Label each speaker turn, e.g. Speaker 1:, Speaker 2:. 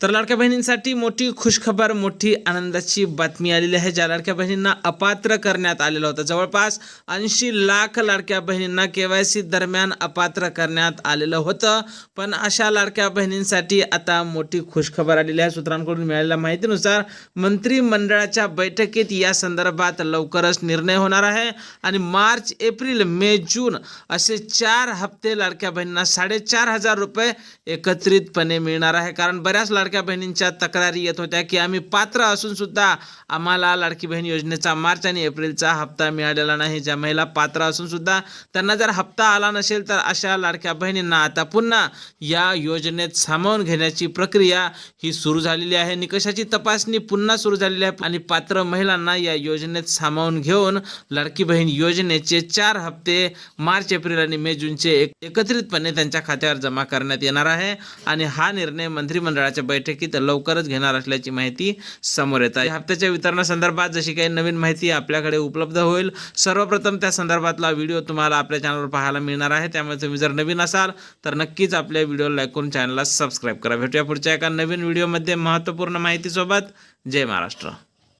Speaker 1: तर लाडक्या बहिणींसाठी मोठी खुशखबर, मोठी आनंदाची बातमी आलेली आहे. ज्या लाडक्या बहिणींना अपात्र करण्यात आलेलं होतं, जवळपास 80 लाख लाडक्या बहिणींना KYC दरम्यान अपात्र करण्यात आलेलं होतं. पण अशा लाडक्या बहिणींसाठी आता मोठी खुशखबर आलेली आहे. सूत्रांकडून मिळालेल्या माहितीनुसार मंत्रिमंडळाच्या बैठकीत या संदर्भात लवकरच निर्णय होणार आहे आणि मार्च, एप्रिल, मे, जून असे 4 हप्ते लाडक्या बहिणींना 4,500 रुपये एकत्रितपणे मिळणार आहे. कारण बऱ्याच लाडक्या बहिणींच्या तक्रारी येत होत्या की आम्ही पात्र असून सुद्धा आम्हाला लाडकी बहीण योजनेचा मार्च आणि एप्रिलचा हप्ता मिळालेला नाही. ज्या महिला पात्र असून सुद्धा त्यांना जर हप्ता आला नसेल तर अशा लाडक्या बहिणींना आता पुन्हा या योजनेत सामावून घेण्याची प्रक्रिया ही सुरू झालेली आहे. निकषाची तपासणी पुन्हा सुरू झालेली आहे आणि पात्र महिलांना या योजनेत सामावून घेऊन लाडकी बहीण योजनेचे 4 हप्ते मार्च, एप्रिल आणि मे, जूनचे एकत्रितपणे त्यांच्या खात्यावर जमा करण्यात येणार आहे आणि हा निर्णय मंत्रिमंडळाच्या बैठकीत लवकरच घेणार असल्याची माहिती समोर येत आहे. हप्त्याच्या वितरणासंदर्भात जशी काही नवीन माहिती आपल्याकडे उपलब्ध होईल, सर्वप्रथम त्या संदर्भातला व्हिडिओ तुम्हाला आपल्या चॅनलवर पाहायला मिळणार आहे. त्यामुळे तुम्ही जर नवीन असाल तर नक्कीच आपल्या व्हिडिओला लाईक करून चॅनलला सबस्क्राईब करा. भेटूया पुढच्या एका नवीन व्हिडिओमध्ये महत्त्वपूर्ण माहितीसोबत. जय महाराष्ट्र.